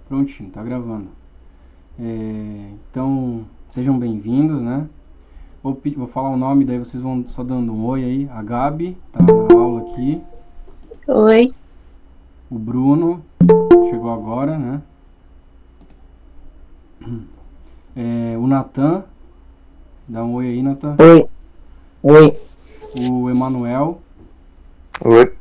Prontinho, tá gravando. Então, sejam bem-vindos, né? Vou falar o nome, daí vocês vão só dando um oi aí. A Gabi, tá na aula aqui. Oi, O Bruno, chegou agora, né? O Natan, dá um oi aí, Natan. oi, oi, O Emanuel Oi.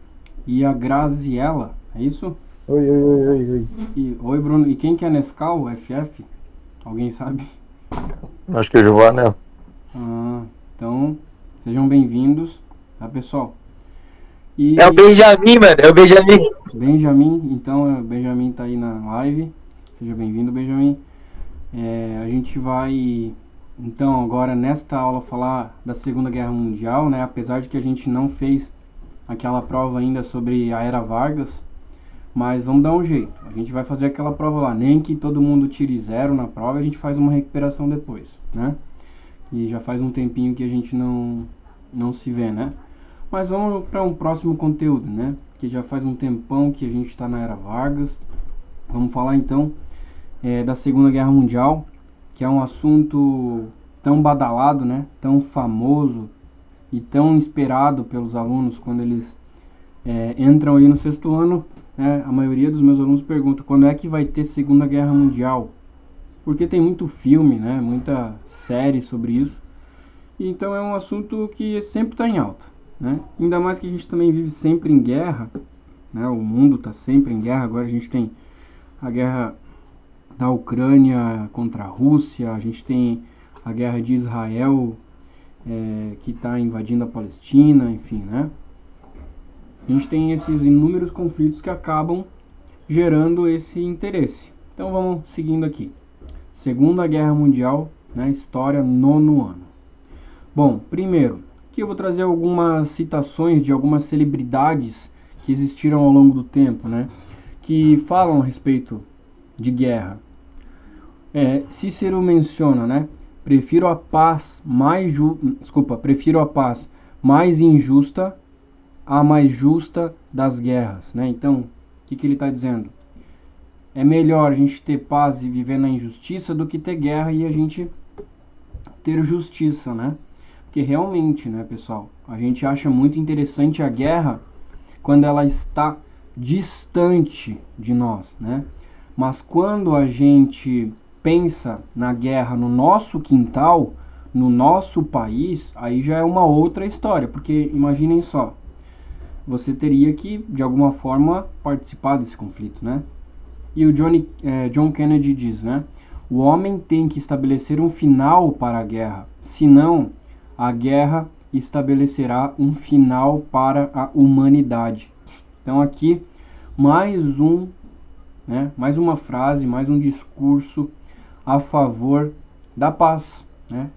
e a Graziella, é isso? Oi, oi, oi, oi, oi. Oi, Bruno. E quem que é Nescau, FF? Alguém sabe? Acho que é Giovanna. Então, sejam bem-vindos, tá, pessoal? E é o Benjamin, mano, é o Benjamin. Benjamin, então, Benjamin tá aí na live. Seja bem-vindo, Benjamin. A gente vai, então, agora nesta aula falar da Segunda Guerra Mundial, né? Apesar de que a gente não fez aquela prova ainda sobre a Era Vargas, mas vamos dar um jeito. A gente vai fazer aquela prova lá, nem que todo mundo tire 0 na prova, a gente faz uma recuperação depois, né? E já faz um tempinho que a gente não se vê, né? Mas vamos para um próximo conteúdo, né? Que já faz um tempão que a gente está na Era Vargas. Vamos falar então da Segunda Guerra Mundial, que é um assunto tão badalado, né? Tão famoso e tão esperado pelos alunos quando eles entram ali no sexto ano. A maioria dos meus alunos pergunta quando é que vai ter Segunda Guerra Mundial, porque tem muito filme, né? Muita série sobre isso. E então é um assunto que sempre está em alta, né? Ainda mais que a gente também vive sempre em guerra, né? O mundo está sempre em guerra. Agora a gente tem a guerra da Ucrânia contra a Rússia, a gente tem a guerra de Israel que está invadindo a Palestina, enfim, né? A gente tem esses inúmeros conflitos que acabam gerando esse interesse. Então vamos seguindo aqui. Segunda Guerra Mundial, né? História, nono ano. Bom, primeiro, aqui eu vou trazer algumas citações de algumas celebridades que existiram ao longo do tempo, né? Que falam a respeito de guerra. Cícero menciona, né? Prefiro a paz mais injusta à mais justa das guerras, né? Então, o que ele está dizendo? É melhor a gente ter paz e viver na injustiça do que ter guerra e a gente ter justiça, né? Porque realmente, né, pessoal, a gente acha muito interessante a guerra quando ela está distante de nós, né? Mas quando a gente pensa na guerra no nosso quintal, no nosso país, aí já é uma outra história, porque imaginem só, você teria que, de alguma forma, participar desse conflito, né? E o John Kennedy diz, né? O homem tem que estabelecer um final para a guerra, senão a guerra estabelecerá um final para a humanidade. Então aqui mais uma frase, mais um discurso a favor da paz, né?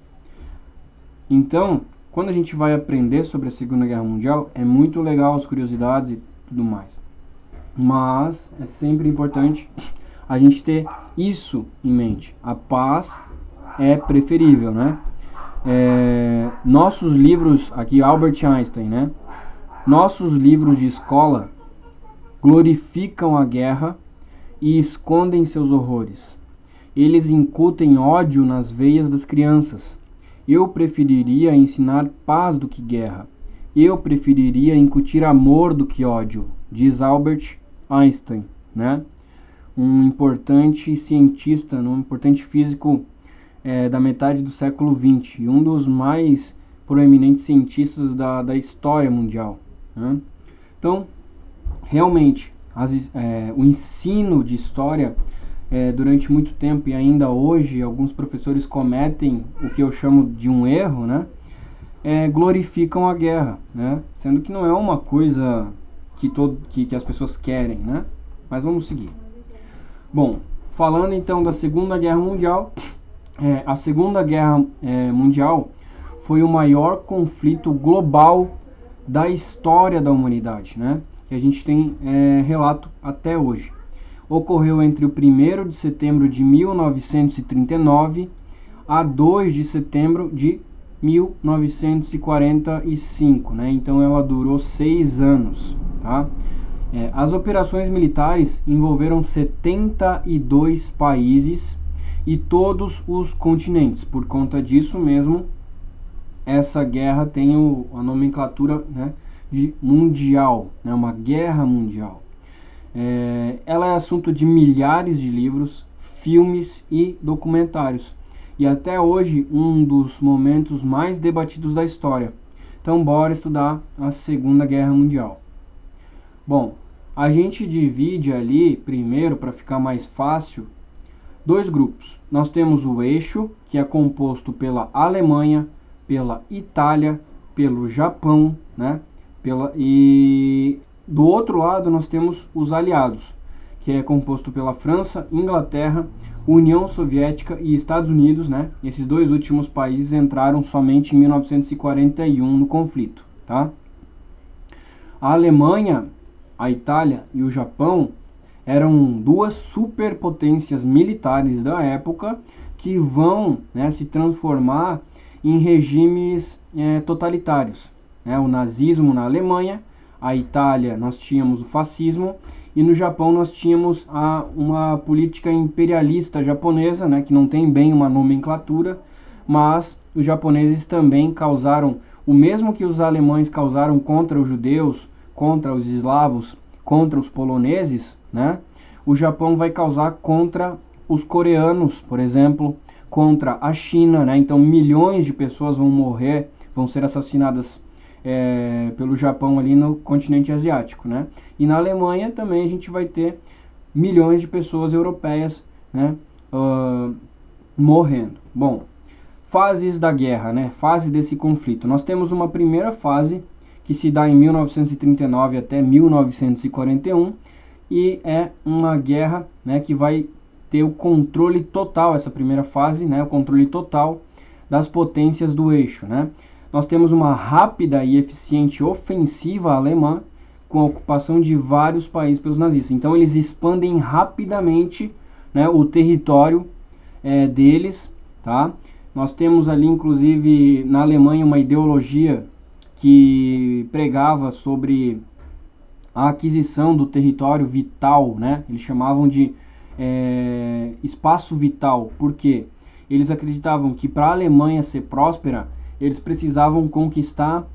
Então, quando a gente vai aprender sobre a Segunda Guerra Mundial, é muito legal as curiosidades e tudo mais. Mas é sempre importante a gente ter isso em mente. A paz é preferível, né? Nossos livros, aqui Albert Einstein, né? Nossos livros de escola glorificam a guerra e escondem seus horrores. Eles incutem ódio nas veias das crianças. Eu preferiria ensinar paz do que guerra. Eu preferiria incutir amor do que ódio, diz Albert Einstein, né? Um importante cientista, um importante físico da metade do século XX, e um dos mais proeminentes cientistas da história mundial, né? Então, realmente, o ensino de história durante muito tempo e ainda hoje alguns professores cometem o que eu chamo de um erro, né? Glorificam a guerra, né? Sendo que não é uma coisa que as pessoas querem, né? Mas vamos seguir. Bom, falando então da Segunda Guerra Mundial, a Segunda Guerra Mundial foi o maior conflito global da história da humanidade, né? Que a gente tem relato até hoje. Ocorreu entre o 1º de setembro de 1939 a 2 de setembro de 1945, né? Então ela durou 6 anos, tá? As operações militares envolveram 72 países e todos os continentes. Por conta disso mesmo, essa guerra tem a nomenclatura, né, de mundial, né, uma guerra mundial. Ela é assunto de milhares de livros, filmes e documentários, e até hoje um dos momentos mais debatidos da história. Então bora estudar a Segunda Guerra Mundial. Bom, a gente divide ali, primeiro, para ficar mais fácil, dois grupos. Nós temos o eixo, que é composto pela Alemanha, pela Itália, pelo Japão, né? E do outro lado nós temos os aliados, que é composto pela França, Inglaterra, União Soviética e Estados Unidos, né? Esses dois últimos países entraram somente em 1941 no conflito, tá? A Alemanha, a Itália e o Japão eram duas superpotências militares da época que vão, né, se transformar em regimes totalitários. O nazismo na Alemanha, a Itália nós tínhamos o fascismo e no Japão nós tínhamos uma política imperialista japonesa, né, que não tem bem uma nomenclatura, mas os japoneses também causaram o mesmo que os alemães causaram contra os judeus, contra os eslavos, contra os poloneses, né? O Japão vai causar contra os coreanos, por exemplo, contra a China, né? Então milhões de pessoas vão morrer, vão ser assassinadas pelo Japão ali no continente asiático, né? E na Alemanha também a gente vai ter milhões de pessoas europeias, né, morrendo. Bom, fases da guerra, né? Fase desse conflito. Nós temos uma primeira fase que se dá em 1939 até 1941 e é uma guerra, né, que vai ter o controle total, essa primeira fase, né, o controle total das potências do eixo, né? Nós temos uma rápida e eficiente ofensiva alemã com a ocupação de vários países pelos nazistas. Então eles expandem rapidamente, né, o território deles, tá? Nós temos ali, inclusive, na Alemanha uma ideologia que pregava sobre a aquisição do território vital, né? Eles chamavam de espaço vital. Por quê? Eles acreditavam que para a Alemanha ser próspera, eles precisavam conquistar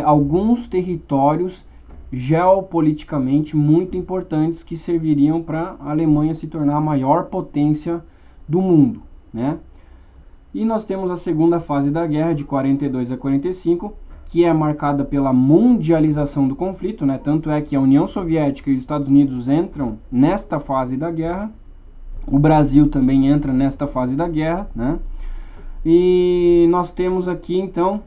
alguns territórios geopoliticamente muito importantes que serviriam para a Alemanha se tornar a maior potência do mundo, né? E nós temos a segunda fase da guerra, de 42 a 45, que é marcada pela mundialização do conflito, né? Tanto é que a União Soviética e os Estados Unidos entram nesta fase da guerra, o Brasil também entra nesta fase da guerra, né? E nós temos aqui então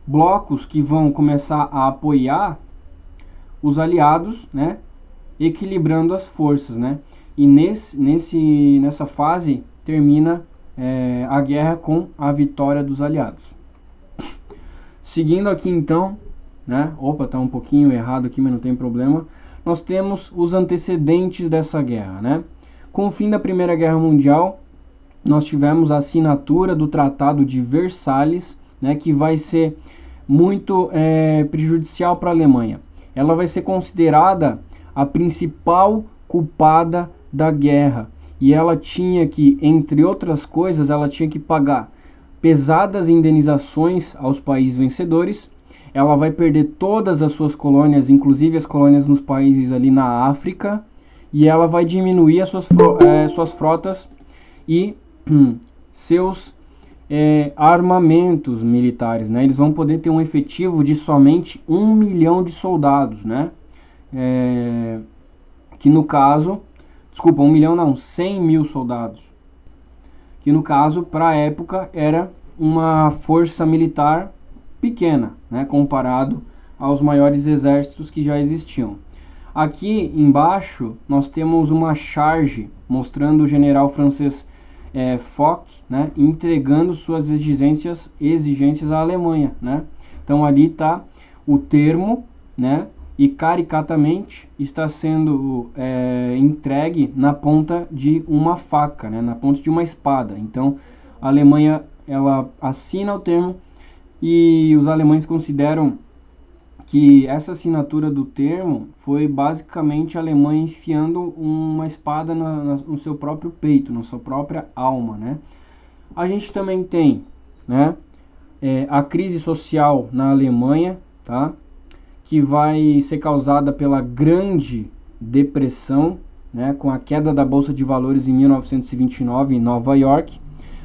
blocos que vão começar a apoiar os aliados, né? Equilibrando as forças, né? E nessa fase termina a guerra com a vitória dos aliados. Seguindo aqui então, né? Opa, tá um pouquinho errado aqui, mas não tem problema. Nós temos os antecedentes dessa guerra, né? Com o fim da Primeira Guerra Mundial, nós tivemos a assinatura do Tratado de Versalhes, né? Que vai ser muito prejudicial para a Alemanha. Ela vai ser considerada a principal culpada da guerra. E ela tinha que, entre outras coisas, ela tinha que pagar pesadas indenizações aos países vencedores. Ela vai perder todas as suas colônias, inclusive as colônias nos países ali na África. E ela vai diminuir as suas frotas e seus armamentos militares, né? Eles vão poder ter um efetivo de somente 1 milhão de soldados, né? Que no caso... Desculpa, 1 milhão não, 100 mil soldados. Que no caso, para a época, era uma força militar pequena, né, comparado aos maiores exércitos que já existiam. Aqui embaixo nós temos uma charge mostrando o general francês Foch, né, entregando suas exigências à Alemanha, né? Então ali está o termo, né? E caricatamente está sendo entregue na ponta de uma faca, né, na ponta de uma espada. Então a Alemanha ela assina o termo e os alemães consideram que essa assinatura do termo foi basicamente a Alemanha enfiando uma espada no seu próprio peito, na sua própria alma, né? A gente também tem, né, a crise social na Alemanha, tá? Que vai ser causada pela Grande Depressão, né, com a queda da Bolsa de Valores em 1929 em Nova York.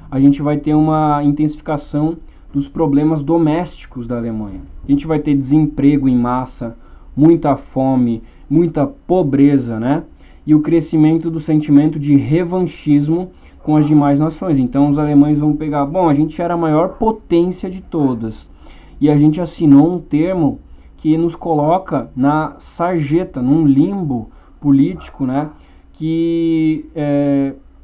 A gente vai ter uma intensificação dos problemas domésticos da Alemanha. A gente vai ter desemprego em massa, muita fome, muita pobreza, né? E o crescimento do sentimento de revanchismo com as demais nações. Então os alemães vão pegar, bom, a gente era a maior potência de todas e a gente assinou um termo que nos coloca na sarjeta, num limbo político, né? Que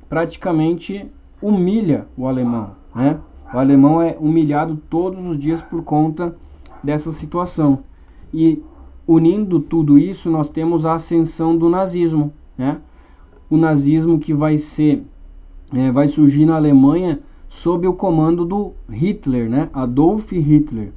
praticamente humilha o alemão, né? O alemão é humilhado todos os dias por conta dessa situação. E unindo tudo isso, nós temos a ascensão do nazismo, né? O nazismo que vai surgir na Alemanha sob o comando do Hitler, né? Adolf Hitler,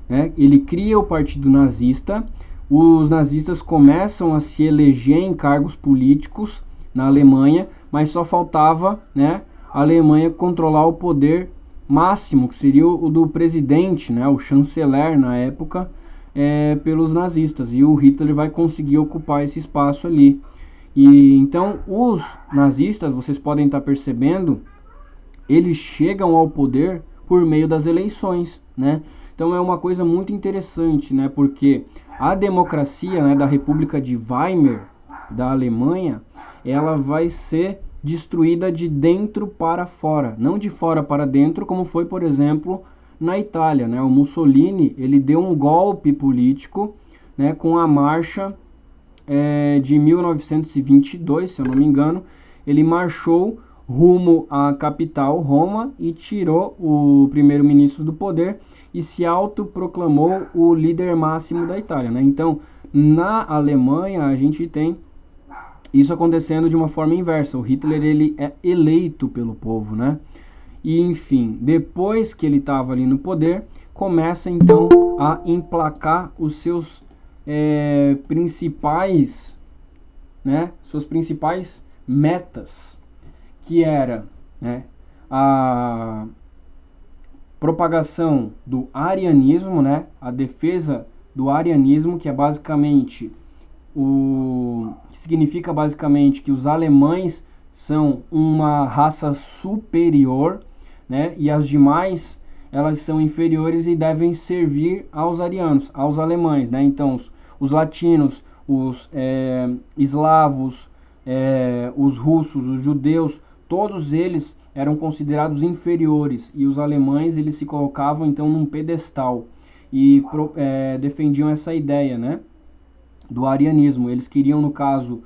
né? Ele cria o partido nazista. Os nazistas começam a se eleger em cargos políticos na Alemanha, mas só faltava, né, a Alemanha controlar o poder máximo, que seria o do presidente, né, o chanceler na época, pelos nazistas, e o Hitler vai conseguir ocupar esse espaço ali. E então os nazistas, vocês podem estar percebendo, eles chegam ao poder por meio das eleições, né? Então é uma coisa muito interessante, né, porque a democracia, né, da República de Weimar, da Alemanha, ela vai ser destruída de dentro para fora, não de fora para dentro, como foi, por exemplo, na Itália, né? O Mussolini, ele deu um golpe político, né, com a marcha de 1922, se eu não me engano. Ele marchou rumo à capital, Roma, e tirou o primeiro-ministro do poder e se autoproclamou o líder máximo da Itália, né? Então, na Alemanha, a gente tem isso acontecendo de uma forma inversa. O Hitler, ele é eleito pelo povo, né? E, enfim, depois que ele estava ali no poder, começa, então, a emplacar os seus principais, né? Suas principais metas, que era, né, a propagação do arianismo, né? A defesa do arianismo, que é basicamente que significa basicamente que os alemães são uma raça superior, né? E as demais, elas são inferiores e devem servir aos arianos, aos alemães, né? Então os latinos, os eslavos, os russos, os judeus, todos eles eram considerados inferiores, e os alemães, eles se colocavam então num pedestal e defendiam essa ideia, né, do arianismo. Eles queriam, no caso,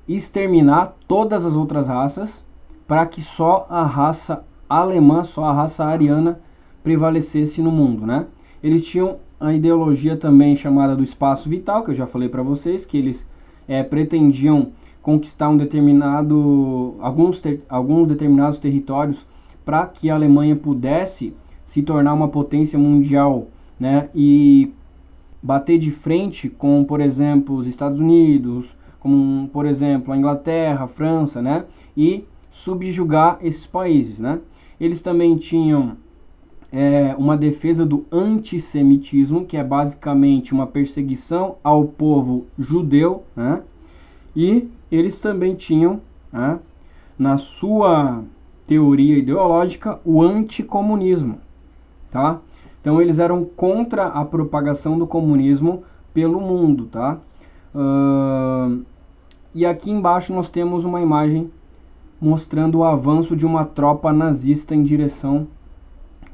exterminar todas as outras raças para que só a raça alemã, só a raça ariana prevalecesse no mundo, né? Eles tinham a ideologia também chamada do espaço vital, que eu já falei para vocês, que eles pretendiam conquistar alguns determinados territórios para que a Alemanha pudesse se tornar uma potência mundial, né? E bater de frente com, por exemplo, os Estados Unidos, como, por exemplo, a Inglaterra, a França, né? E subjugar esses países, né? Eles também tinham uma defesa do antissemitismo, que é basicamente uma perseguição ao povo judeu, né? E eles também tinham, né, na sua teoria ideológica, o anticomunismo, tá? Então eles eram contra a propagação do comunismo pelo mundo, tá? E aqui embaixo nós temos uma imagem mostrando o avanço de uma tropa nazista em direção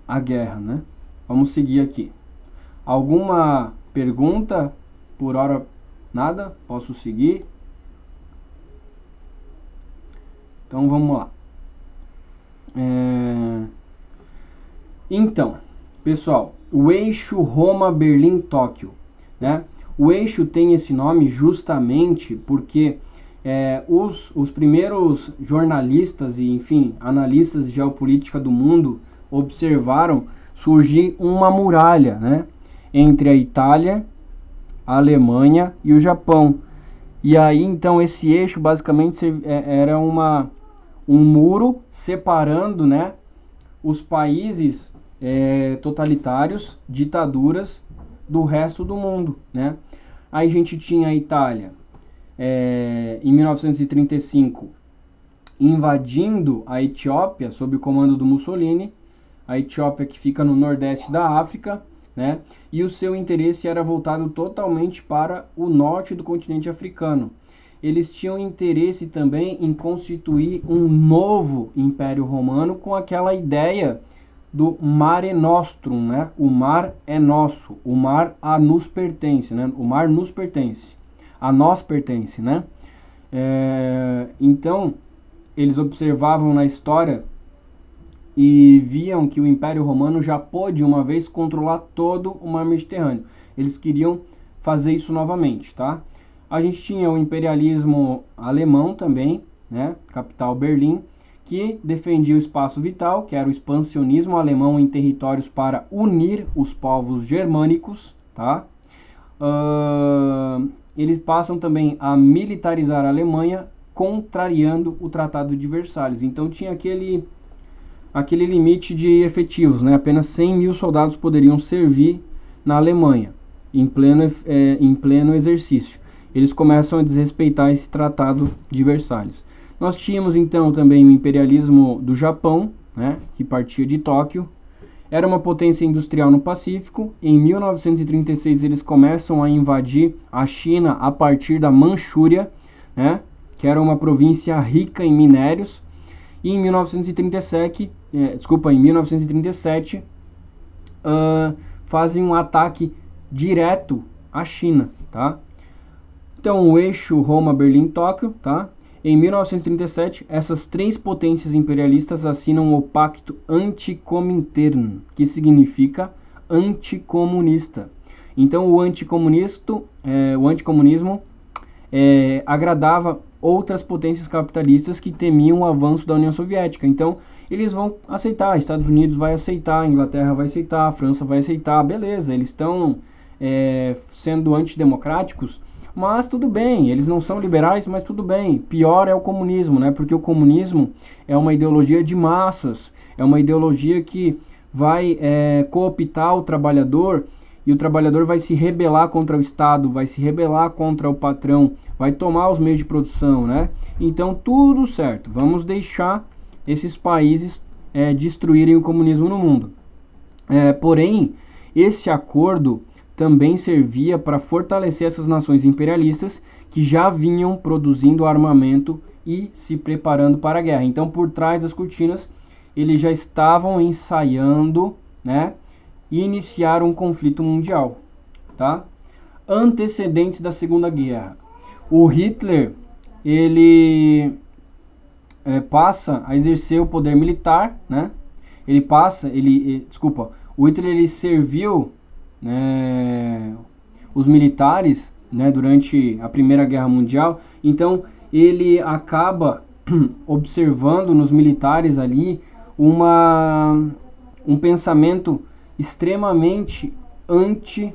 à guerra, né? Vamos seguir aqui. Alguma pergunta? Por hora, nada? Posso seguir? Então vamos lá. Então, pessoal, o eixo Roma-Berlim-Tóquio, né? O eixo tem esse nome justamente porque os primeiros jornalistas e, enfim, analistas de geopolítica do mundo observaram surgir uma muralha, né? entre a Itália, a Alemanha e o Japão. E aí então esse eixo basicamente era um muro separando, né, os países totalitários, ditaduras, do resto do mundo, né? Aí a gente tinha a Itália em 1935 invadindo a Etiópia sob o comando do Mussolini, a Etiópia que fica no nordeste da África, né? E o seu interesse era voltado totalmente para o norte do continente africano. Eles tinham interesse também em constituir um novo Império Romano com aquela ideia do Mare Nostrum, né? O mar é nosso, o mar a nos pertence, né? O mar nos pertence, a nós pertence, né? Então, eles observavam na história e viam que o Império Romano já pôde uma vez controlar todo o mar Mediterrâneo. Eles queriam fazer isso novamente, tá? A gente tinha o imperialismo alemão também, né? Capital Berlim, que defendia o espaço vital, que era o expansionismo alemão em territórios para unir os povos germânicos, tá? Eles passam também a militarizar a Alemanha, contrariando o Tratado de Versalhes. Então tinha aquele limite de efetivos, né? Apenas 100 mil soldados poderiam servir na Alemanha, em pleno exercício. Eles começam a desrespeitar esse Tratado de Versalhes. Nós tínhamos então também o imperialismo do Japão, né, que partia de Tóquio. Era uma potência industrial no Pacífico. Em 1936 eles começam a invadir a China a partir da Manchúria, né, que era uma província rica em minérios. E em 1937, fazem um ataque direto à China, tá? Então o eixo Roma, Berlim, Tóquio, tá? Em 1937, essas três potências imperialistas assinam o Pacto Anticomintern, que significa anticomunista. Então o anticomunismo agradava outras potências capitalistas que temiam o avanço da União Soviética. Então eles vão aceitar, Estados Unidos vai aceitar, a Inglaterra vai aceitar, a França vai aceitar, beleza, eles estão sendo antidemocráticos, mas tudo bem, eles não são liberais, mas tudo bem. Pior é o comunismo, né? Porque o comunismo é uma ideologia de massas, é uma ideologia que vai cooptar o trabalhador, e o trabalhador vai se rebelar contra o Estado, vai se rebelar contra o patrão, vai tomar os meios de produção, né? Então tudo certo, vamos deixar esses países destruírem o comunismo no mundo. Porém, esse acordo também servia para fortalecer essas nações imperialistas que já vinham produzindo armamento e se preparando para a guerra. Então, por trás das cortinas, eles já estavam ensaiando, né, iniciar um conflito mundial, tá? Antecedentes da Segunda Guerra. O Hitler, ele passa a exercer o poder militar, né? O Hitler ele serviu os militares, né, durante a Primeira Guerra Mundial. Então ele acaba observando nos militares ali um pensamento extremamente anti-França,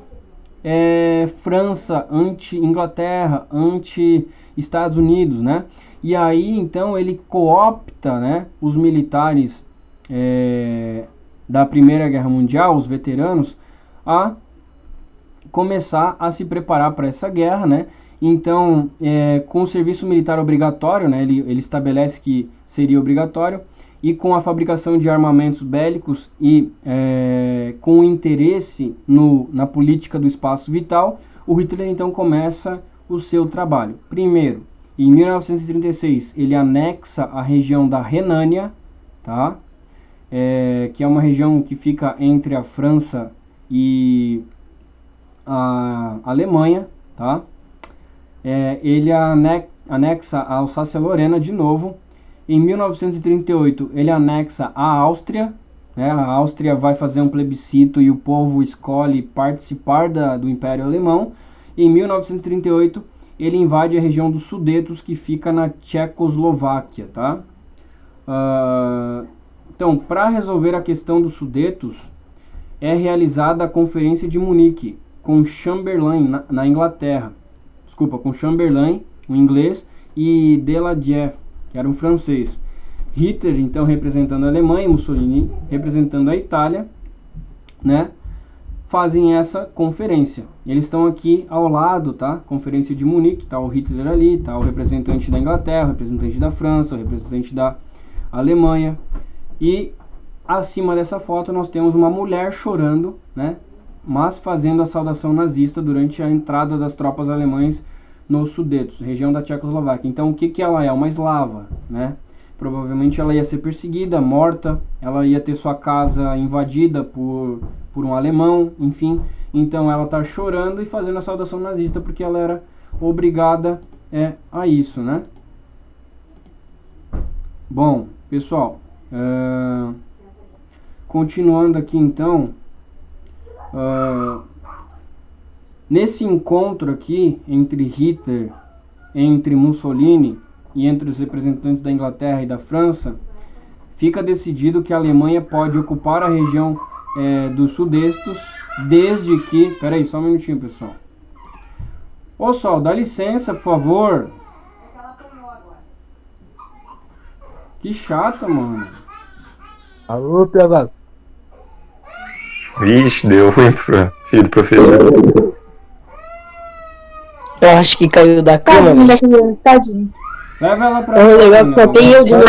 anti-Inglaterra, anti-Estados Unidos, né? E aí então ele coopta, né, os militares da Primeira Guerra Mundial, os veteranos, a começar a se preparar para essa guerra, né? Então, com o serviço militar obrigatório, né, ele estabelece que seria obrigatório, e com a fabricação de armamentos bélicos e com o interesse na política do espaço vital, o Hitler então começa o seu trabalho. Primeiro, em 1936, ele anexa a região da Renânia, tá? Que é uma região que fica entre a França e a Alemanha, tá? Ele anexa a Alsácia-Lorena de novo. Em 1938 ele anexa a Áustria, né? A Áustria vai fazer um plebiscito e o povo escolhe participar do Império Alemão. Em 1938 ele invade a região dos Sudetos, que fica na Tchecoslováquia, tá? Então, para resolver a questão dos Sudetos, é realizada a Conferência de Munique, com Chamberlain na Inglaterra. Desculpa, com Chamberlain, o inglês, e Daladier, que era um francês. Hitler, então, representando a Alemanha, e Mussolini representando a Itália, né? Fazem essa conferência. Eles estão aqui ao lado, tá? Conferência de Munique, tá o Hitler ali, tá o representante da Inglaterra, o representante da França, o representante da Alemanha. E acima dessa foto nós temos uma mulher chorando, né? Mas fazendo a saudação nazista durante a entrada das tropas alemãs nos Sudetos, região da Tchecoslováquia. Então o que que ela é? Uma eslava, né? Provavelmente ela ia ser perseguida, morta, ela ia ter sua casa invadida por um alemão, enfim. Então ela está chorando e fazendo a saudação nazista porque ela era obrigada a isso, né? Bom, pessoal, continuando aqui então, nesse encontro aqui entre Hitler, entre Mussolini e entre os representantes da Inglaterra e da França, fica decidido que a Alemanha pode ocupar a região dos Sudetos, desde que... Peraí, só um minutinho, pessoal. Ô, Sol, dá licença, por favor. Que chata, mano. Alô, pesado. Vixe, deu ruim pro filho do professor. Eu acho que caiu da cama, Tadinho mano. da criança, tadinho. Leva ela pra... É legal que só tem eu de novo.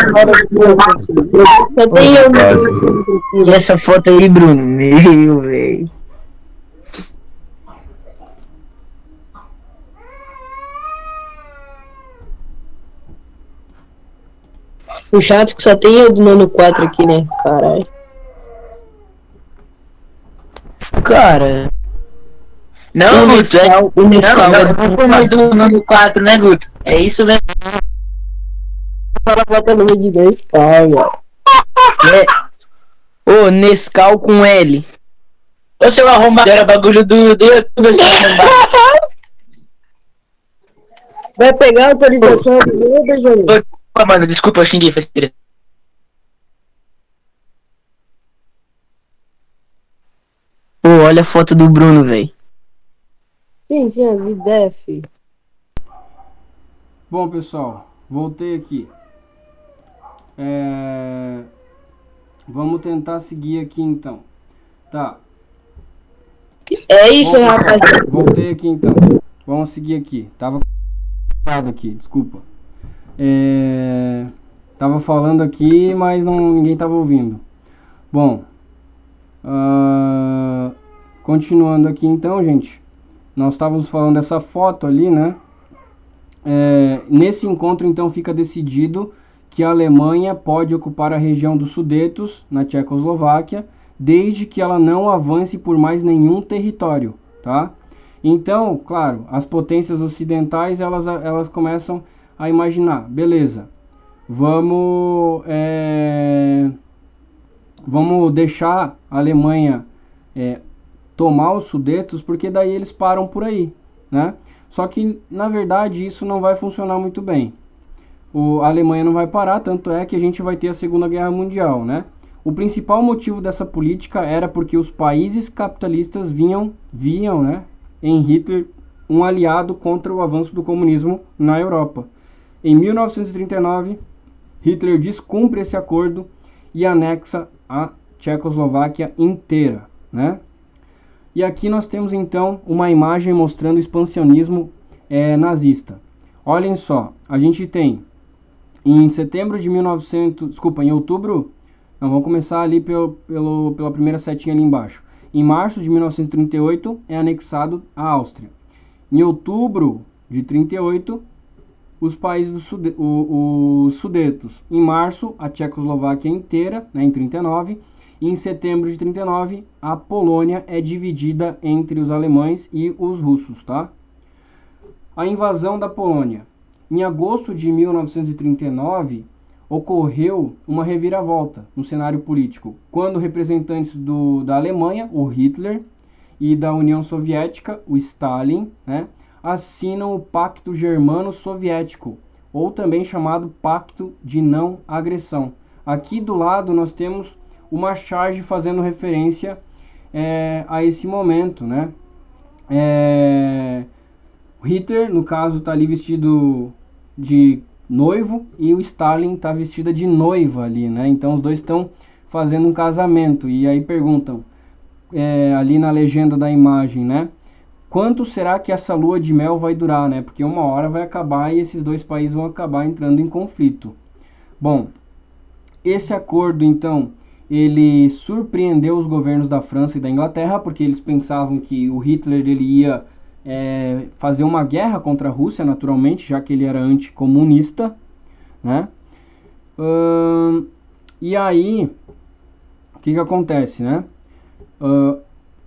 Só tem eu Quase. E essa foto aí, Bruno? Meu, velho. O chato que só tem eu do Nano 4 aqui, né? Caralho. Cara. Não, o Guto, Nescau, o Nescau é não foi mais do número 4, né, Guto? É isso mesmo. para botar no meio de Nescau, velho. Ô, Nescau com L. Ô, seu arrombado, era bagulho do YouTube, seu arrombado. Vai pegar a autorização do meu, Benjamin? Ô, mano, desculpa, eu xinguei, faz querer. Ô, olha a foto do Bruno, velho. Sim, as ideias, filho. Bom, pessoal, voltei aqui. Vamos tentar seguir aqui, então. Tá. É isso, rapaz. Voltei aqui, então. Vamos seguir aqui. Tava aqui, desculpa. Tava falando aqui, mas ninguém tava ouvindo. Bom, continuando aqui então, gente. Nós estávamos falando dessa foto ali, né? Nesse encontro, então, fica decidido que a Alemanha pode ocupar a região dos Sudetos, na Tchecoslováquia, desde que ela não avance por mais nenhum território, tá? Então, claro, as potências ocidentais, elas começam a imaginar, beleza, vamos deixar a Alemanha tomar os Sudetos, porque daí eles param por aí, né? Só que, na verdade, isso não vai funcionar muito bem. A Alemanha não vai parar, tanto é que a gente vai ter a Segunda Guerra Mundial, né? O principal motivo dessa política era porque os países capitalistas viam, né, em Hitler um aliado contra o avanço do comunismo na Europa. Em 1939, Hitler descumpre esse acordo e anexa a Tchecoslováquia inteira, né? E aqui nós temos então uma imagem mostrando o expansionismo nazista. Olhem só, a gente tem em outubro, não, vamos começar ali pela primeira setinha ali embaixo. Em março de 1938 é anexado a Áustria. Em outubro de 38, os países os Sudetos. Em março, a Tchecoslováquia inteira, né, em 39. E em setembro de 39, a Polônia é dividida entre os alemães e os russos, tá? A invasão da Polônia. Em agosto de 1939, ocorreu uma reviravolta no cenário político, quando representantes da Alemanha, o Hitler, e da União Soviética, o Stalin, né, assinam o Pacto Germano-Soviético, ou também chamado Pacto de Não Agressão. Aqui do lado nós temos uma charge fazendo referência a esse momento, né? O Hitler, no caso, está ali vestido de noivo e o Stalin está vestida de noiva ali, né? Então os dois estão fazendo um casamento e aí perguntam ali na legenda da imagem, né? Quanto será que essa lua de mel vai durar, né? Porque uma hora vai acabar e esses dois países vão acabar entrando em conflito. Bom, esse acordo, então, ele surpreendeu os governos da França e da Inglaterra, porque eles pensavam que o Hitler ele ia fazer uma guerra contra a Rússia, naturalmente, já que ele era anticomunista, né? E aí, o que acontece, né?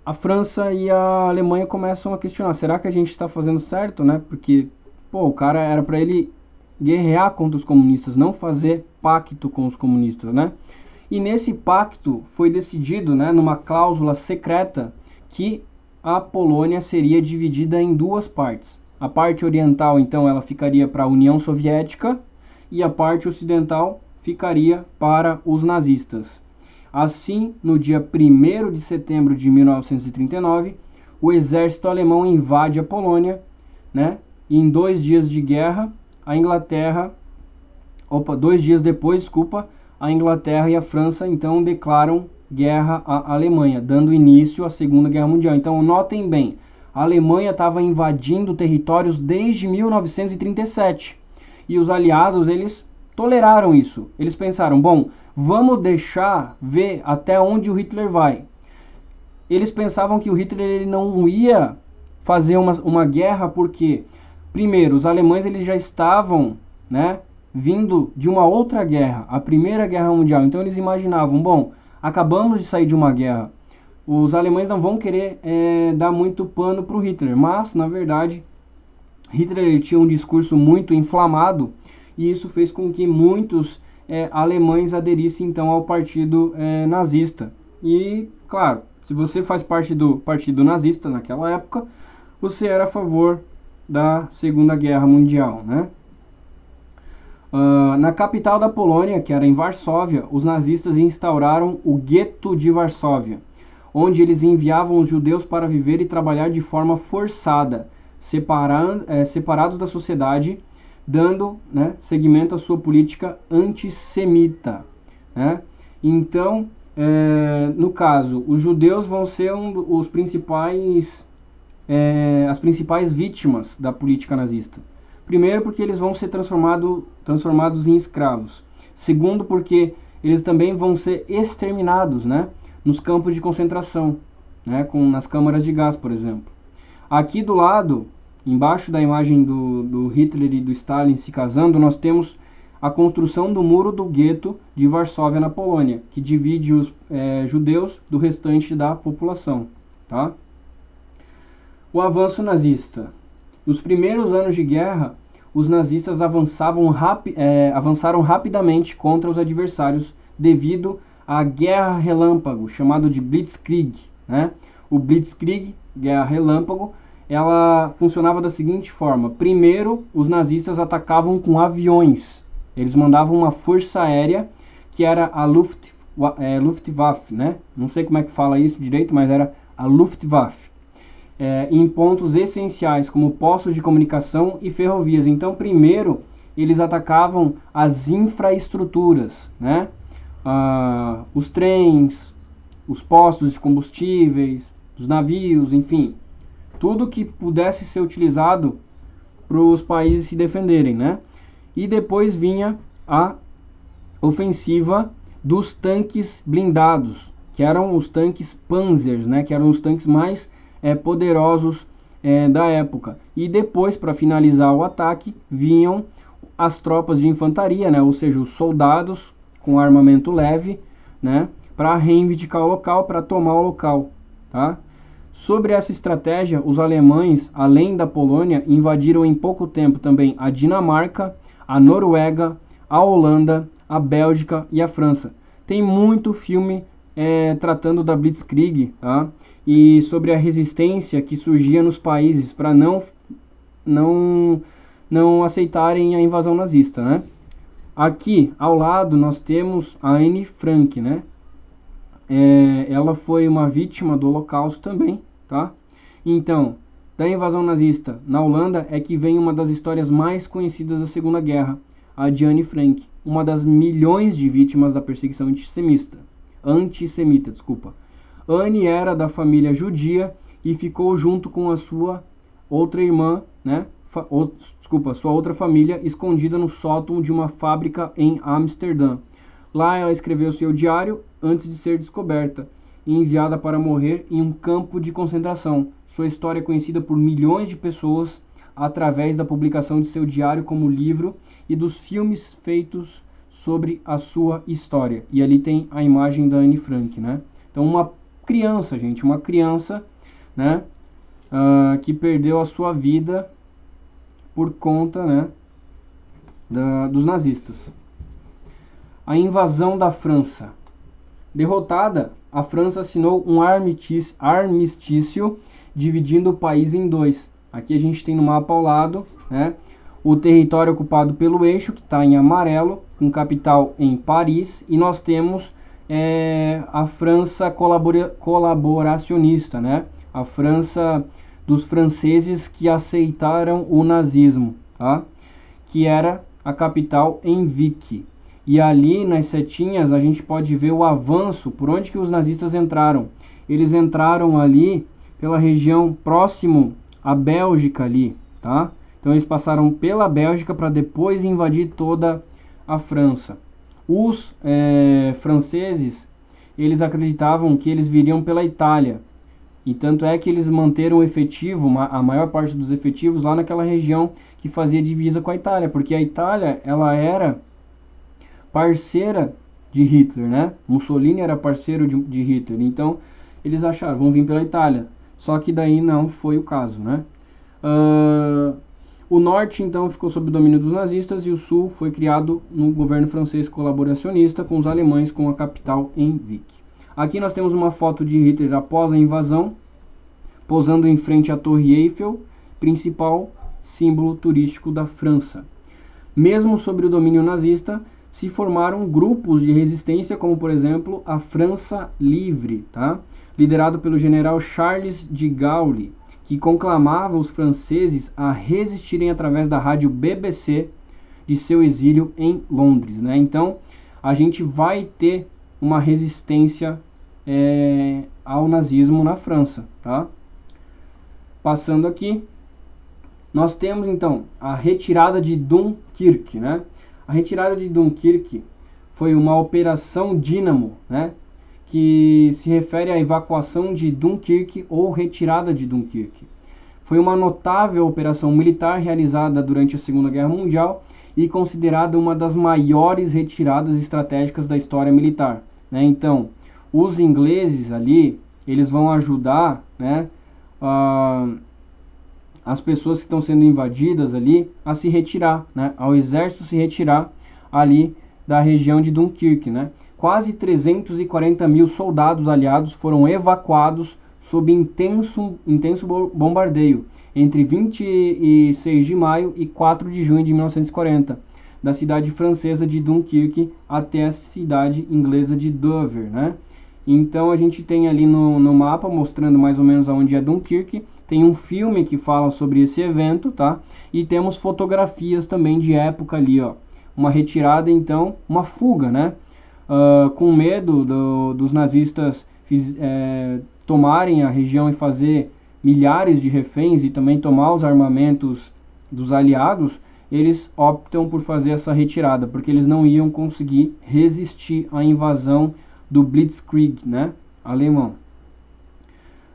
A França e a Alemanha começam a questionar, será que a gente está fazendo certo, né? Porque, pô, o cara era para ele guerrear contra os comunistas, não fazer pacto com os comunistas, né? E nesse pacto foi decidido, né, numa cláusula secreta, que a Polônia seria dividida em duas partes. A parte oriental, então, ela ficaria para a União Soviética e a parte ocidental ficaria para os nazistas. Assim, no dia 1º de setembro de 1939, o exército alemão invade a Polônia, né? E em 2 dias de guerra, a Inglaterra... 2 dias depois, desculpa, a Inglaterra e a França, então, declaram guerra à Alemanha, dando início à Segunda Guerra Mundial. Então, notem bem, a Alemanha estava invadindo territórios desde 1937. E os aliados, eles toleraram isso. Eles pensaram, bom, vamos deixar ver até onde o Hitler vai. Eles pensavam que o Hitler ele não ia fazer uma guerra porque, primeiro, os alemães eles já estavam, né, vindo de uma outra guerra, a Primeira Guerra Mundial. Então eles imaginavam, bom, acabamos de sair de uma guerra, os alemães não vão querer dar muito pano para o Hitler. Mas, na verdade, Hitler ele tinha um discurso muito inflamado e isso fez com que muitos alemães aderissem então ao partido nazista. E, claro, se você faz parte do partido nazista naquela época, você era a favor da Segunda Guerra Mundial, né? Na capital da Polônia, que era em Varsóvia, os nazistas instauraram o Gueto de Varsóvia, onde eles enviavam os judeus para viver e trabalhar de forma forçada, separados da sociedade, dando, né, seguimento à sua política antissemita, né? Então, no caso, os judeus vão ser as principais vítimas da política nazista. Primeiro, porque eles vão ser transformados em escravos. Segundo, porque eles também vão ser exterminados, né, nos campos de concentração, né, nas câmaras de gás, por exemplo. Aqui do lado, embaixo da imagem do Hitler e do Stalin se casando, nós temos a construção do muro do gueto de Varsóvia na Polônia, que divide os judeus do restante da população, tá? O avanço nazista. Nos primeiros anos de guerra, os nazistas avançaram rapidamente contra os adversários devido à guerra relâmpago, chamado de Blitzkrieg, né? O Blitzkrieg, guerra relâmpago, ela funcionava da seguinte forma. Primeiro, os nazistas atacavam com aviões. Eles mandavam uma força aérea, que era a Luftwaffe, né? Não sei como é que fala isso direito, mas era a Luftwaffe. Em pontos essenciais, como postos de comunicação e ferrovias. Então, primeiro, eles atacavam as infraestruturas, né? Os trens, os postos de combustíveis, os navios, enfim. Tudo que pudesse ser utilizado para os países se defenderem, né? E depois vinha a ofensiva dos tanques blindados, que eram os tanques Panzers, né? Que eram os tanques mais poderosos da época. E depois, para finalizar o ataque, vinham as tropas de infantaria, né? Ou seja, os soldados com armamento leve, né? Para reivindicar o local, para tomar o local, tá? Sobre essa estratégia, os alemães, além da Polônia, invadiram em pouco tempo também a Dinamarca, a Noruega, a Holanda, a Bélgica e a França. Tem muito filme tratando da Blitzkrieg, tá? E sobre a resistência que surgia nos países para não aceitarem a invasão nazista, né? Aqui ao lado nós temos a Anne Frank, né? ela foi uma vítima do Holocausto também, tá? Então, da invasão nazista na Holanda é que vem uma das histórias mais conhecidas da Segunda Guerra, a de Anne Frank, uma das milhões de vítimas da perseguição antissemita. Anne era da família judia e ficou junto com a sua outra irmã, né? Sua outra família, escondida no sótão de uma fábrica em Amsterdã. Lá ela escreveu seu diário antes de ser descoberta e enviada para morrer em um campo de concentração. Sua história é conhecida por milhões de pessoas através da publicação de seu diário como livro e dos filmes feitos sobre a sua história. E ali tem a imagem da Anne Frank, né? Então uma criança, né, que perdeu a sua vida por conta, né, dos nazistas. A invasão da França. Derrotada, a França assinou um armistício dividindo o país em dois. Aqui a gente tem no mapa ao lado, né, o território ocupado pelo eixo, que está em amarelo, com capital em Paris, e nós temos a França colaboracionista, né, a França dos franceses que aceitaram o nazismo, tá, que era a capital em Vichy. E ali nas setinhas a gente pode ver o avanço, por onde que os nazistas entraram. Eles entraram ali pela região próximo à Bélgica ali, tá? Então eles passaram pela Bélgica para depois invadir toda a França. Os franceses, eles acreditavam que eles viriam pela Itália. E tanto é que eles manteram o efetivo, a maior parte dos efetivos lá naquela região que fazia divisa com a Itália, porque a Itália, ela era parceira de Hitler, né? Mussolini era parceiro de Hitler, então eles acharam, vão vir pela Itália, só que daí não foi o caso, né? O norte então ficou sob o domínio dos nazistas e o sul foi criado no governo francês colaboracionista com os alemães com a capital em Vichy. Aqui nós temos uma foto de Hitler após a invasão, posando em frente à Torre Eiffel, principal símbolo turístico da França. Mesmo sob o domínio nazista, se formaram grupos de resistência, como por exemplo a França Livre, tá? Liderado pelo general Charles de Gaulle, que conclamava os franceses a resistirem através da rádio BBC de seu exílio em Londres, né? Então, a gente vai ter uma resistência ao nazismo na França, tá? Passando aqui, nós temos então a retirada de Dunkirk, né? A retirada de Dunkirk foi uma operação Dínamo, né? Que se refere à evacuação de Dunkirk ou retirada de Dunkirk. Foi uma notável operação militar realizada durante a Segunda Guerra Mundial e considerada uma das maiores retiradas estratégicas da história militar, né? Então, os ingleses ali, eles vão ajudar, né, as pessoas que estão sendo invadidas ali a se retirar, né, ao exército se retirar ali da região de Dunkirk, né? Quase 340 mil soldados aliados foram evacuados sob intenso bombardeio entre 26 de maio e 4 de junho de 1940, da cidade francesa de Dunkirk até a cidade inglesa de Dover, né? Então a gente tem ali no mapa mostrando mais ou menos aonde é Dunkirk. Tem um filme que fala sobre esse evento, tá? E temos fotografias também de época ali, ó. Uma retirada, então, uma fuga, né? Com medo dos nazistas tomarem a região e fazer milhares de reféns e também tomar os armamentos dos aliados, eles optam por fazer essa retirada, porque eles não iam conseguir resistir à invasão do Blitzkrieg, né, alemão.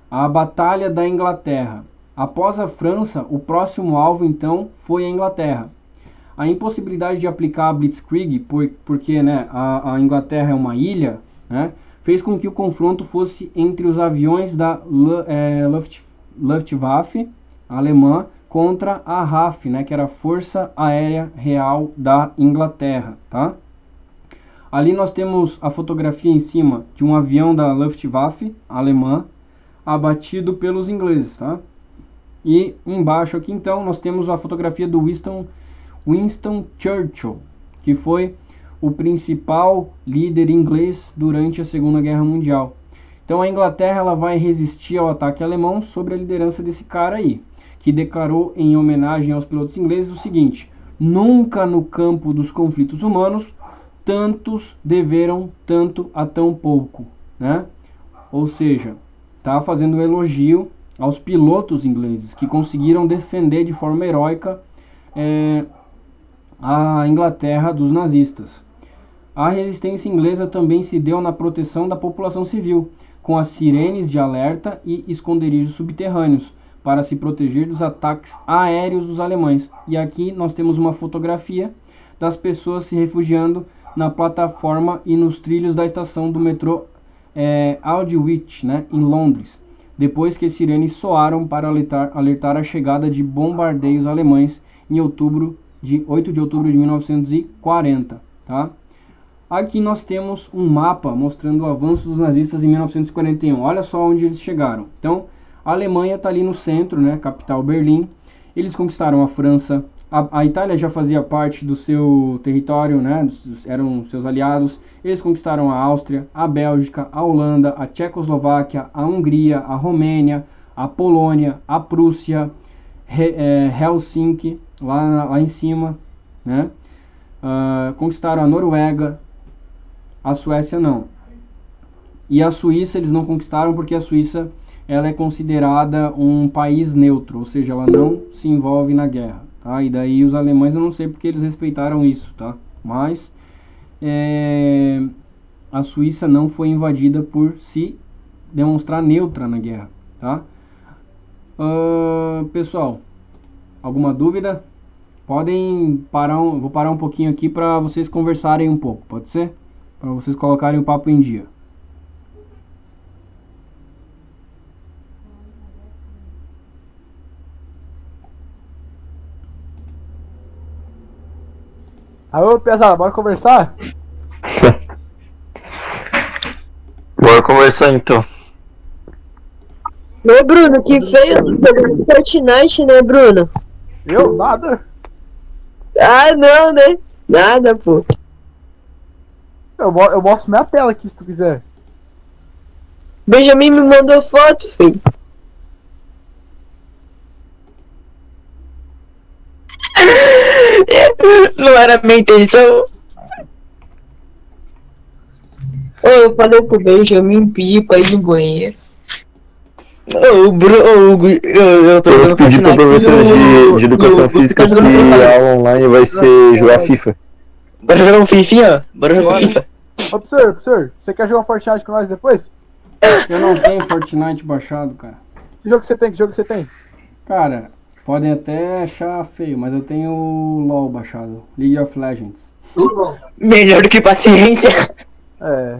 A Batalha da Inglaterra. Após a França, o próximo alvo então foi a Inglaterra. A impossibilidade de aplicar a Blitzkrieg, porque né, a Inglaterra é uma ilha, né, fez com que o confronto fosse entre os aviões da Luftwaffe alemã contra a RAF, né, que era a Força Aérea Real da Inglaterra, tá? Ali nós temos a fotografia em cima de um avião da Luftwaffe alemã abatido pelos ingleses, tá? E embaixo aqui então nós temos a fotografia do Winston Churchill, que foi o principal líder inglês durante a Segunda Guerra Mundial. Então a Inglaterra ela vai resistir ao ataque alemão sob a liderança desse cara aí, que declarou em homenagem aos pilotos ingleses o seguinte: nunca no campo dos conflitos humanos tantos deveram tanto a tão pouco, né? Ou seja, está fazendo um elogio aos pilotos ingleses que conseguiram defender de forma heróica a Inglaterra dos nazistas. A resistência inglesa também se deu na proteção da população civil, com as sirenes de alerta e esconderijos subterrâneos, para se proteger dos ataques aéreos dos alemães. E aqui nós temos uma fotografia das pessoas se refugiando na plataforma e nos trilhos da estação do metrô Aldwych, né, em Londres, depois que as sirenes soaram para alertar a chegada de bombardeios alemães em 8 de outubro de 1940. Tá? Aqui nós temos um mapa mostrando o avanço dos nazistas em 1941. Olha só onde eles chegaram. Então, a Alemanha está ali no centro, né, capital Berlim. Eles conquistaram a França. A Itália já fazia parte do seu território, né, eram seus aliados. Eles conquistaram a Áustria, a Bélgica, a Holanda, a Tchecoslováquia, a Hungria, a Romênia, a Polônia, a Prússia, Helsinki, lá em cima, né? Conquistaram a Noruega, a Suécia não. E a Suíça eles não conquistaram porque a Suíça ela é considerada um país neutro, ou seja, ela não se envolve na guerra. Tá? E daí os alemães eu não sei porque eles respeitaram isso, tá? Mas a Suíça não foi invadida por se demonstrar neutra na guerra, tá? Pessoal, alguma dúvida? Podem parar, vou parar um pouquinho aqui para vocês conversarem um pouco, pode ser? Para vocês colocarem o papo em dia. Alô, pesada, bora conversar? Bora conversar então. Ô, Bruno, que feio jogando Fortnite, né, Bruno? Eu? Nada. Ah, não, né? Nada, pô. Eu mostro minha tela aqui se tu quiser. Benjamin me mandou foto, filho. Não era minha intenção. Ô, eu falei pro Benjamin pedir pra ir no banheiro. Ô, Bruno, eu tô Eu jogando pedi pra Fortnite professora de educação física se a aula online vai ser jogar FIFA. Bora jogar um fifinha? Bora jogar um FIFA? Ô, professor, você quer jogar Fortnite com nós depois? Eu não tenho Fortnite baixado, cara. Que jogo você tem? Cara, podem até achar feio, mas eu tenho o LoL baixado, League of Legends. Melhor do que paciência. É.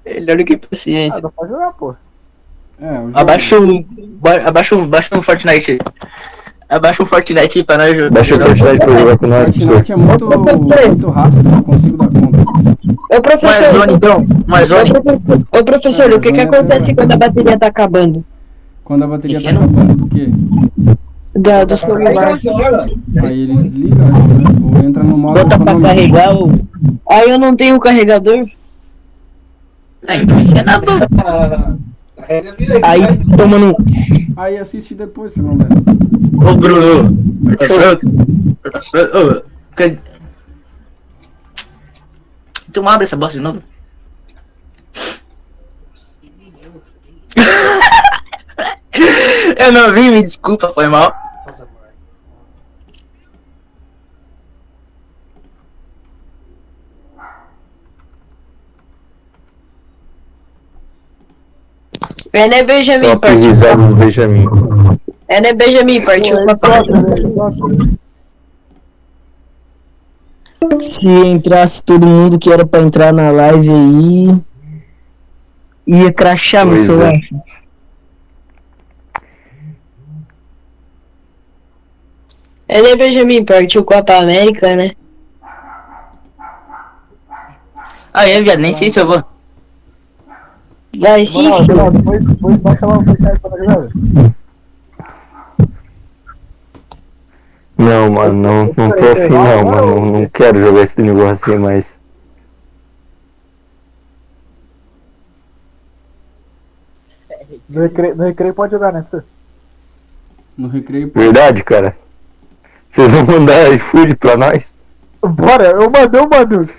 Melhor do que paciência. Dá pra jogar, pô. O jogo. Abaixa um Fortnite. Abaixa um Fortnite aí pra nós jogar. Baixa o Fortnite pra jogar com nós, professor. Fortnite é muito rápido, não consigo dar conta. Ô, professor. Warzone então, Warzone. Ô, professor, o que acontece quando a bateria tá acabando? Quando a bateria tá Pequeno? acabando do quê? Do celular. Aí ele desliga, né? Ou entra no modo Bota pra econômico. carregar o... Aí eu não tenho carregador. Então enfia na boca. Aí toma no... Aí assiste depois, se não der. Ô, Bruno. Então abre essa bosta de novo. Eu não vi, me desculpa, foi mal. É, né, Benjamin? Top risadas do Benjamin. É, né, Benjamin? Partiu pra Se entrasse todo mundo que era pra entrar na live aí, ia crachar meu Pois celular. É, né, Benjamin? Partiu Copa América, né? Ah, é, viado, nem sei se eu vou. Vai sim, filho. Depois baixa lá o Fortnite pra jogar. Não, mano, não tô afim não, mano. não quero jogar esse negócio assim mais. No recreio pode jogar, né, Arthur? No recreio. Verdade, cara? Vocês vão mandar iFood pra nós? Bora, eu mando.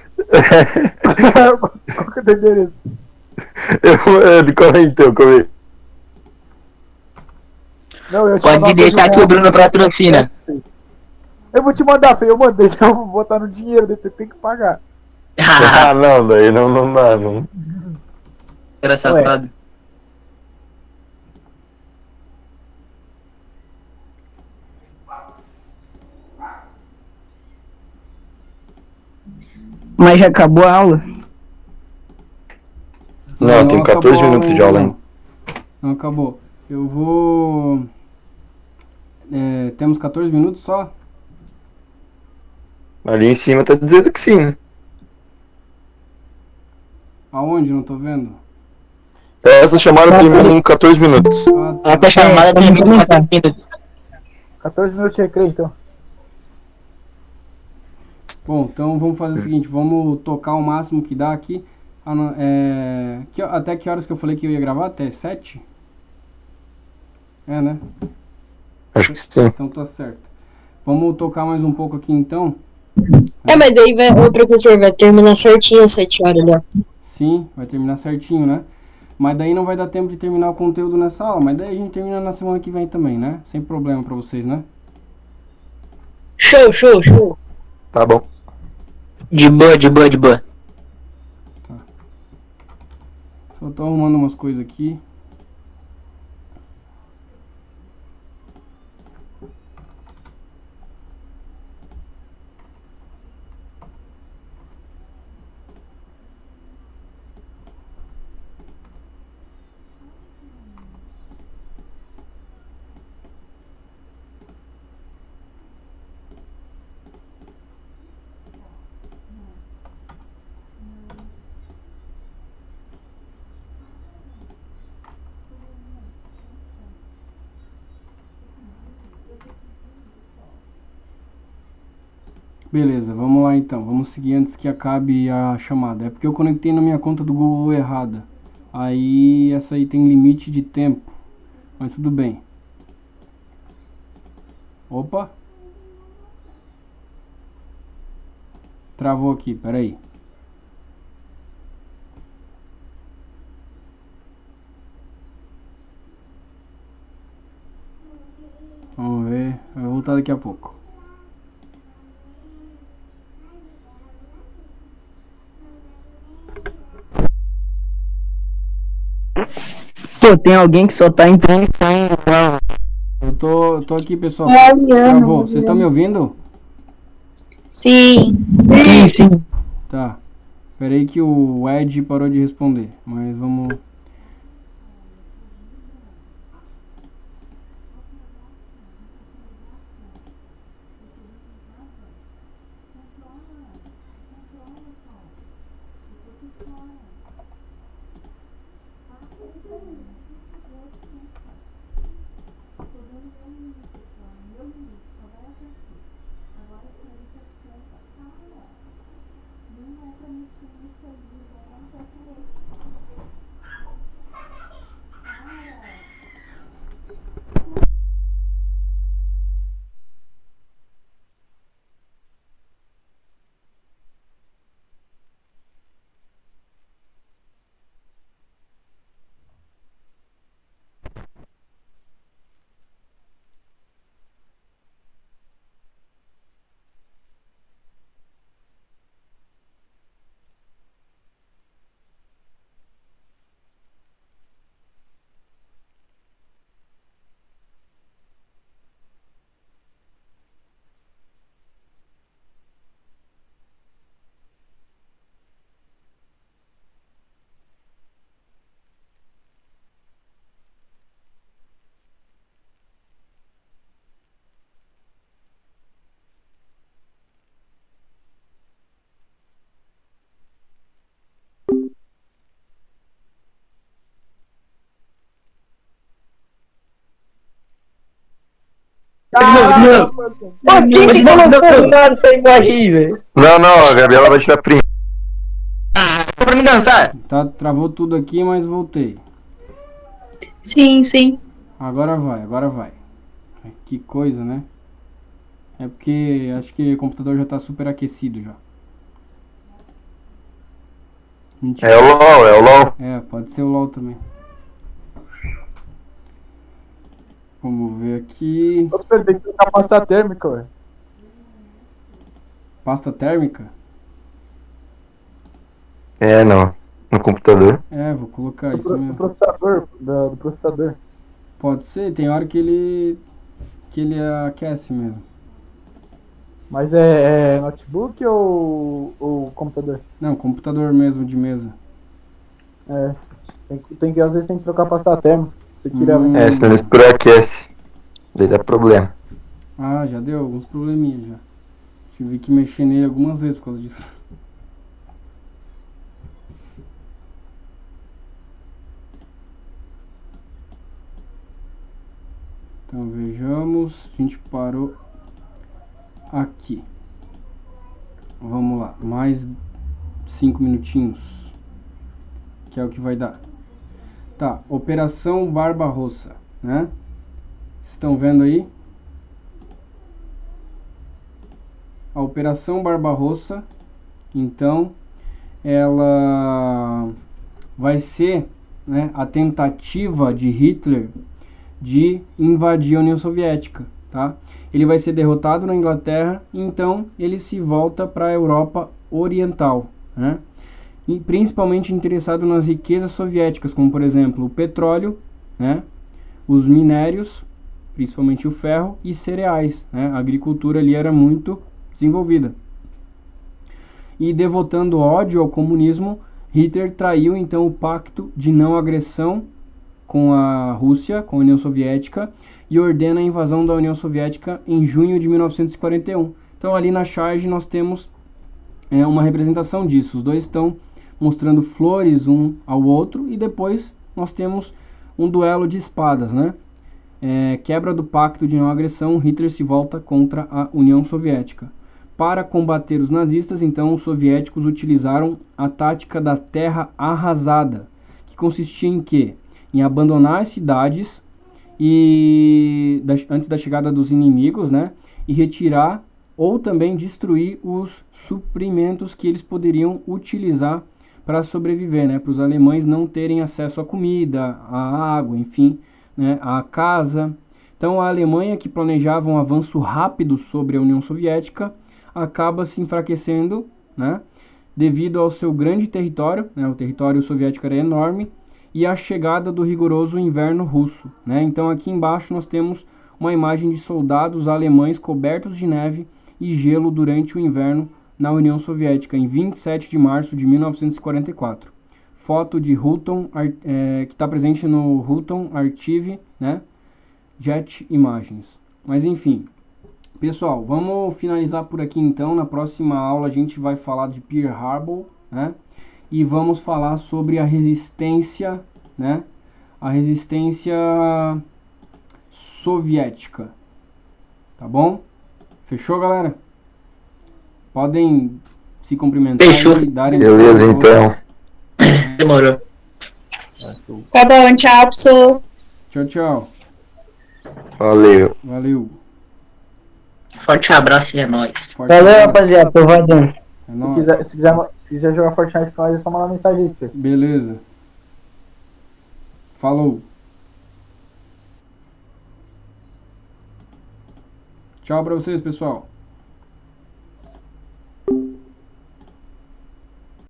Qual que é o endereço? Cola aí então, come aí. Não, eu te Pode mandar uma deixar coisa que o real. Bruno patrocina. Eu vou te mandar, Fê, eu mandei, então eu vou botar no dinheiro, daí tu tem que pagar. Ah, não, daí não dá, não. Era safado. Mas já acabou a aula? Não, tem 14 acabou minutos de aula ainda. Não acabou. Eu vou. Temos 14 minutos só? Ali em cima tá dizendo que sim, né? Aonde? Não tô vendo. Essa chamada termina em 14 minutos. Ah, tá. Essa chamada termina em 4 minutos. 14 minutos de recreio, então. Bom, então vamos fazer o seguinte, vamos tocar o máximo que dá aqui. Até que horas que eu falei que eu ia gravar? Até 7? É, né? Acho que sim. Então tá certo. Vamos tocar mais um pouco aqui então. Mas daí o professor vai terminar certinho às 7 horas, né? Sim, vai terminar certinho, né? Mas daí não vai dar tempo de terminar o conteúdo nessa aula. Mas daí a gente termina na semana que vem também, né? Sem problema pra vocês, né? Show. Tá bom. De boa. Só tô arrumando umas coisas aqui. Beleza, vamos lá então. Vamos seguir antes que acabe a chamada. É porque eu conectei na minha conta do Google errada. Aí essa aí tem limite de tempo. Mas tudo bem. Opa. Travou aqui, peraí. Vamos ver. Eu vou voltar daqui a pouco. Pô, tem alguém que só tá entrando e saindo. Eu tô aqui, pessoal. É a Liana, Travou. Vocês estão me ouvindo? Sim. Sim. Tá. Peraí que o Ed parou de responder. Mas vamos. Não. Pô, quem que colocou essa imagem, velho? Não, a Gabriela vai tirar print. Pra me dançar. Tá, travou tudo aqui, mas voltei. Sim, sim. Agora vai. Que coisa, né? É porque acho que o computador já tá super aquecido já. Mentira. É o LOL. É, pode ser o LOL também. Vamos ver aqui. Ô, Pedro, tem que trocar a pasta térmica, ué. Pasta térmica? É, não. No computador. É, vou colocar isso Do mesmo. processador. Do processador. Pode ser, tem hora que ele aquece mesmo. Mas é notebook ou computador? Não, computador mesmo de mesa. É. Às vezes tem que trocar a pasta térmica. Você tira. É, senão ele superaquece. Daí dá problema. Ah, já deu alguns probleminhas já. Tive que mexer nele algumas vezes por causa disso. Então vejamos, a gente parou aqui. Vamos lá, mais 5 minutinhos, que é o que vai dar. Tá, Operação Barbarossa, né? Estão vendo aí? A Operação Barbarossa, então, ela vai ser, né, a tentativa de Hitler de invadir a União Soviética, tá? Ele vai ser derrotado na Inglaterra, então ele se volta para a Europa Oriental, né? E principalmente interessado nas riquezas soviéticas, como por exemplo o petróleo, né? Os minérios, principalmente o ferro e cereais, né? A agricultura ali era muito desenvolvida. E devotando ódio ao comunismo, Hitler traiu então o pacto de não agressão com a Rússia, com a União Soviética, e ordena a invasão da União Soviética em junho de 1941. Então ali na charge nós temos uma representação disso. Os dois estão mostrando flores um ao outro, e depois nós temos um duelo de espadas, né? Quebra do pacto de não agressão, Hitler se volta contra a União Soviética. Para combater os nazistas, então, os soviéticos utilizaram a tática da terra arrasada, que consistia em quê? Em abandonar as cidades antes da chegada dos inimigos, né? E retirar ou também destruir os suprimentos que eles poderiam utilizar para sobreviver, né? Para os alemães não terem acesso à comida, à água, enfim, né? À casa. Então a Alemanha, que planejava um avanço rápido sobre a União Soviética, acaba se enfraquecendo, né? Devido ao seu grande território, né? O território soviético era enorme, e a chegada do rigoroso inverno russo, né? Então aqui embaixo nós temos uma imagem de soldados alemães cobertos de neve e gelo durante o inverno na União Soviética, em 27 de março de 1944. Foto de Houghton, que está presente no Houghton Archive, né? Jet Imagens. Mas enfim, pessoal, vamos finalizar por aqui então. Na próxima aula a gente vai falar de Pearl Harbor, né? E vamos falar sobre a resistência, né? A resistência soviética. Tá bom? Fechou, galera? Podem se cumprimentar Fechou. e darem... Beleza, então. Demorou. Tá bom, tchau, pessoal. Tchau, tchau. Valeu. Valeu. Forte abraço e é nóis. Forte Valeu, abraço. rapaziada. Tô vadando. É Se nóis. quiser jogar Fortnite com nós, é só mandar mensagem aí, filho. Beleza. Falou. Tchau pra vocês, pessoal.